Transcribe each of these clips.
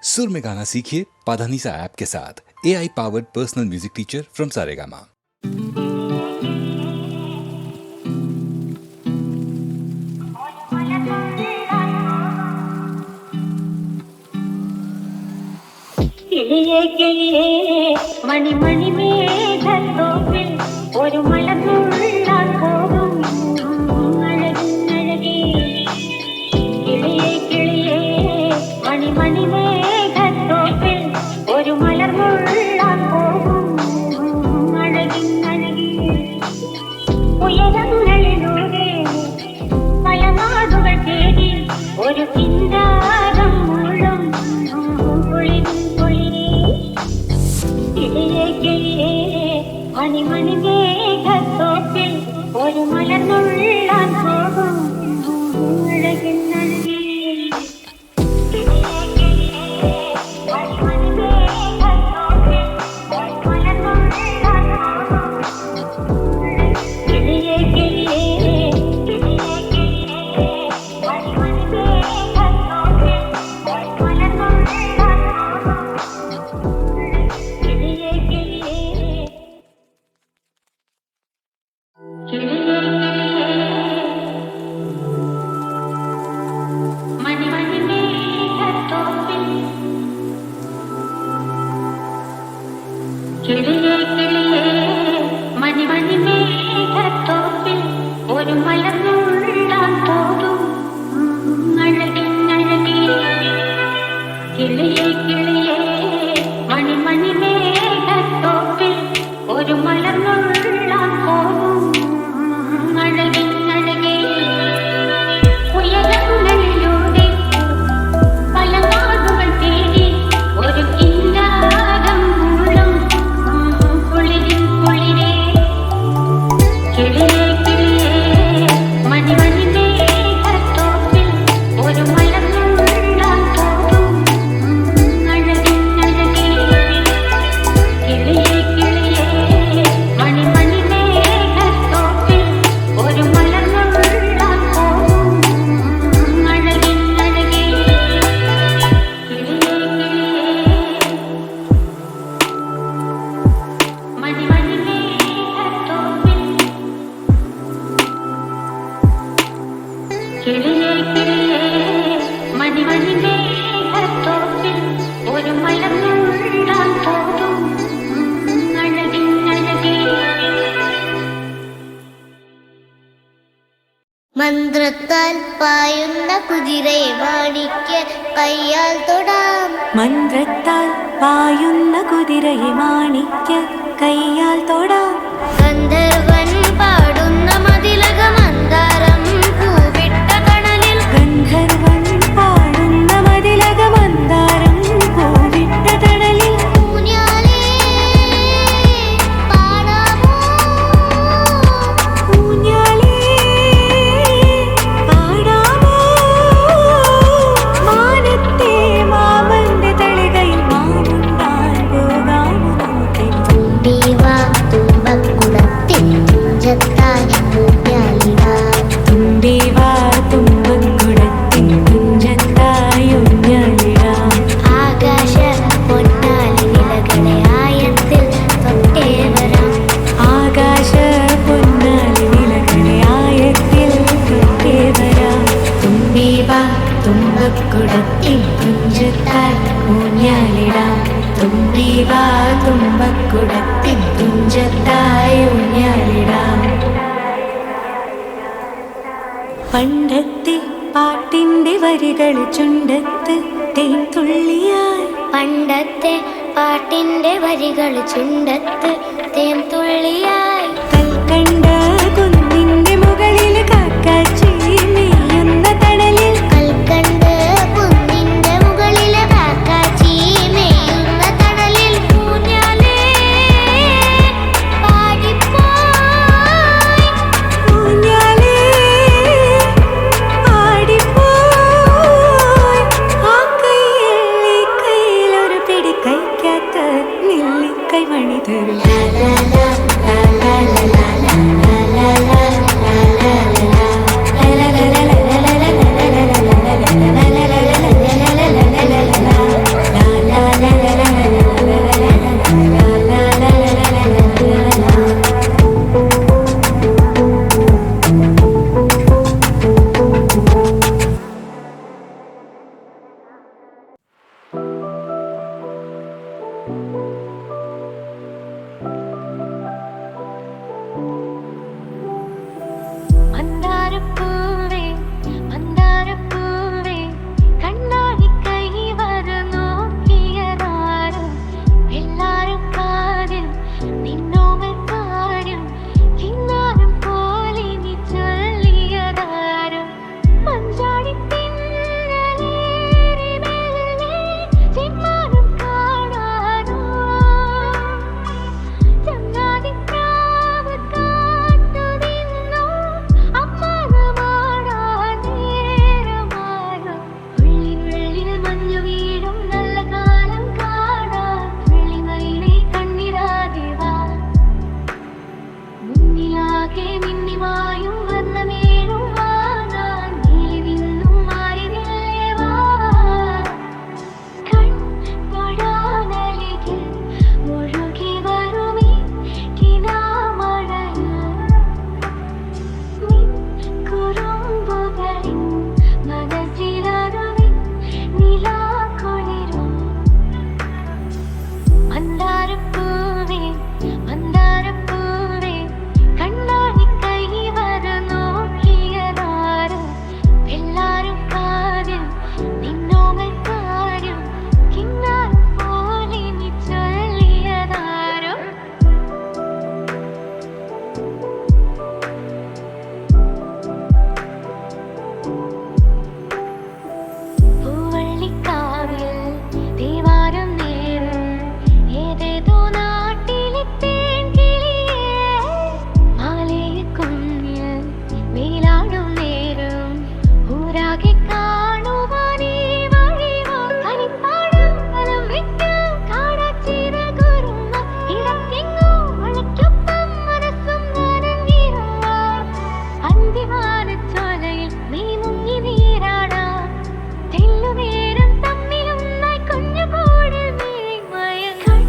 सुर में गाना सीखिए पाधानीसा ऐप के साथ। AI powered personal music teacher from Saregama. കിളിയേ കിളിയേ മണി മണി മേഘത്തോപ്പിൽ ഒരു മലർന്നുള്ളാൻ പോകും അഴകിനഴകി. കിളിയേ കിളിയേ മണി മണി മേഘത്തോപ്പിൽ ഒരു മലർന്നുള്ളാൻ പോകും അഴകിനഴകി. ഉയരങ്ങളിലൂടെ പല നാടുകൾ തേടി ഒരു കിന്നാരം മുഴും മണിമണി മേഘത്തോപ്പിൽ ഒരു മലർന്നുള്ളാൻ പോകും അഴകിനഴകി. കിളിയേ കിളിയേ മണി മണി മേഘത്തോപ്പിൽ ഒരു മലർന്നുള്ളാൻ പോകും അഴകിനഴകി. കിളിയേ കിളിയേ മണി മണി മേഘത്തോപ്പിൽ ഒരു മലർന്നുള്ളാൻ പോകും അഴകിനഴകി. ഉയരങ്ങളിലൂടെ പല നാടുകൾ തേടി ഒരു കിന്നാരം മുഴും കുളിരിൻ കുളിരേ. കിളിയേ കിളിയേ മണി മണി മേഘത്തോപ്പിൽ ഒരു മലർന്നുള്ളാൻ പോകും അഴകിനഴകി. കിളിയേ കിളിയേ മണി മണി മേഘത്തോപ്പിൽ ഒരു മലർന്നുള്ളാൻ പോകും അഴകിനഴകി. കിളിയേ കിളിയേ മണി മണി മേഘത്തോപ്പിൽ. കിളിയേ കിളിയേ മണി മണി മേഘത്തോപ്പിൽ ഒരു മലർന്നുള്ളാൻ പോകും അഴകിനഴകി. മന്ത്രത്താൽ പായുന്ന കുതിരയെ മാണിക്യ കയ്യാൽ തൊടാം. മന്ത്രത്താൽ പായുന്ന കുതിരയെ മാണിക്യ കയ്യാൽ തൊടാം. ഗന്ധർവൻ പാടുന്ന മതിലക മന്ദാരം പൂവിട്ട കടലിൽ. ഗന്ധർവൻ പാടുന്ന മതിലക മന്ദാരം പൂവിട്ട തണലിൽ. ഊഞ്ഞാലേ പാടാമോ? ഊഞ്ഞാലേ പാടാമോ? മാനത്തെ മാമന്റെ തളികയിൽ മാമുണ്ടാൻ പോകാമോ? തുമ്പിവാ തുമ്പക്കുടത്തിൽ തുഞ്ചത്താൽ ഊഞ്ഞാലിടാം. തുമ്പിവാ തുമ്പക്കുടത്തിൻ തുഞ്ചത്തായി ഊഞ്ഞാലിടാം. ആകാശ പൊന്നാലി നിലകളെ ആയത്തിൽ തൊട്ടേ വരാം. ആകാശ പൊന്നാലി നിലകളെ ആയത്തിൽ തൊട്ടേ വരാം. തുമ്പിവാ തുമ്പക്കുടത്തിൽ തുഞ്ചത്തായി ഊഞ്ഞാലിടാം. തുമ്പിവാ തുമ്പക്കുടത്തിൽ തുഞ്ചത്തായി ഊഞ്ഞാലിടാം. പണ്ടത്തെ പാട്ടിന്റെ വരികൾ ചുണ്ടത്ത് തേൻ തുള്ളിയായി. പണ്ടത്തെ പാട്ടിന്റെ വരികൾ ചുണ്ടത്ത് തേൻ തുള്ളിയായി. കൽക്കണ്ട കുന്നിന്റെ മുകളിൽ കാക്കാച്ചി നെയ്യുന്ന തണലിൽ. കൽക്കണ്ട് കുന്നിന്റെ മുകളിലെ കാക്കാച്ചി മേയുന്ന തണലിൽ. ഊഞ്ഞാലേ പാടിപ്പോയി. ഊഞ്ഞാലേ ആടിപ്പോയി. ആ കയ്യിൽ ഈ കയ്യിലൊരു പിടി കൈക്കാത്ത നെല്ലിക്കൈ മണി തരും. la ദേവാരം നേരം ഏതേതോ നാട്ടിലെ തേൻകിളിയേ മാലയക്കുന്നിൽ മേലാടും നേരം ഊരാകെ കാണുവാനീ വഴിവാ കരിപ്പാടം വലം വിട്ട് കാടാച്ചിറകുറുന്ന ഇടത്തെങ്ങോ ഒളിക്കൊപ്പം മനസ്സും നനഞ്ഞിരുന്ന അന്തിവാനച്ചോലയിൽ നീ മുങ്ങി നീരാടാ തെല്ലുനേരം തമ്മിലൊന്നായി കുഞ്ഞുകൂടിൽ മയങ്ങൾ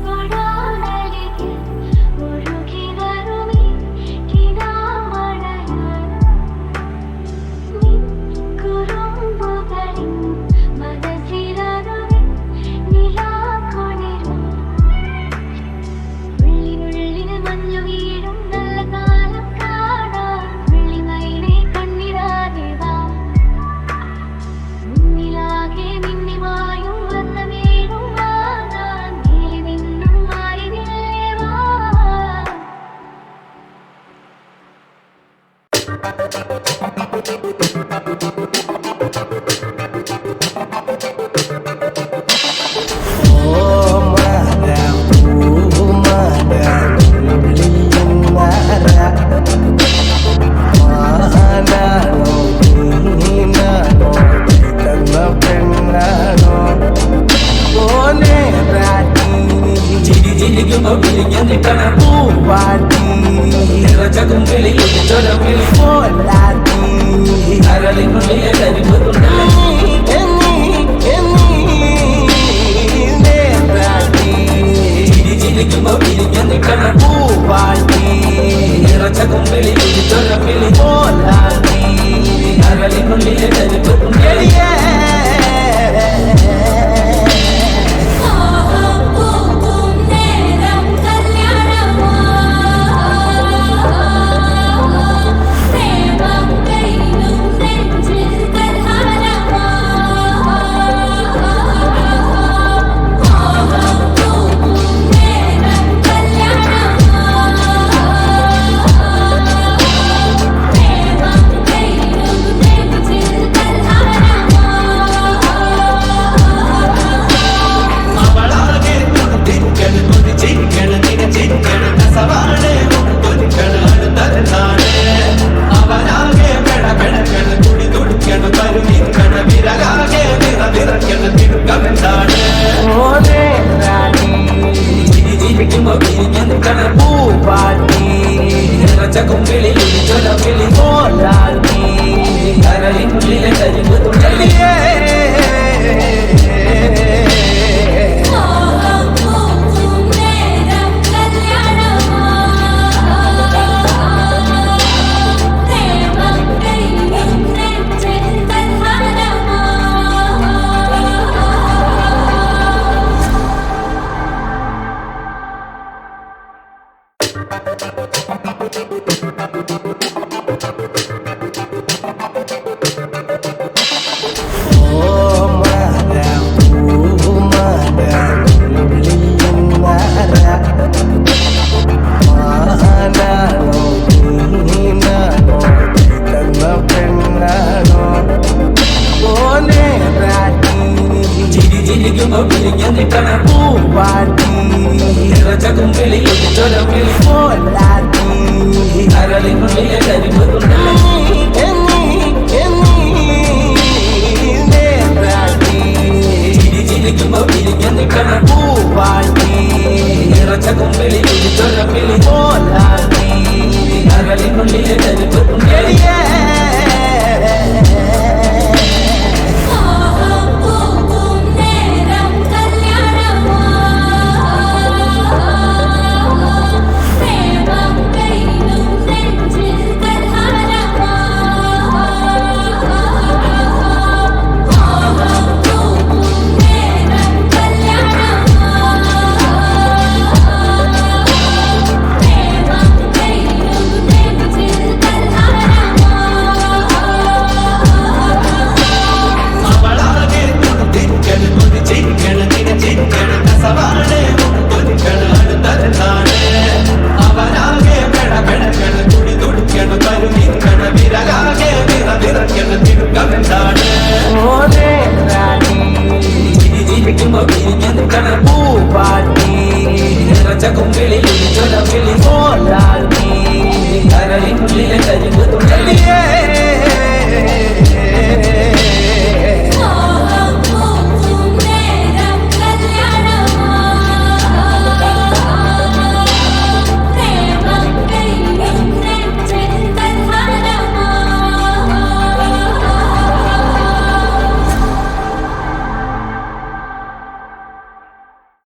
പടാനരികിൽ ഒഴുകി വരുമീ കിനാമഴയിൽ നിൻ കുറുമ്പുകളിൻ മനസ്സിലൊരുവൻ നിലാക്കുളിരും ഉള്ളിനുള്ളിൽ മഞ്ഞു വീഴും നല്ല കാലം കാണാൻ വെള്ളിമയിലെ കണ്ണിരാതെ വാ മുന്നിലാകെ മിന്നിമായും വർണ്ണമേഴും വാങ്ങാൻ നീലി നിന്നും മാറിനില്ലേ വാ വിരിയുമ്പോ വിരിഞ്ഞു നിൽക്കണ പൂപ്പാട്ടി നിറച്ച കുമ്പിളിൽ ചൊല വിളി പോലാട്ടി കരയിനുള്ളിലെ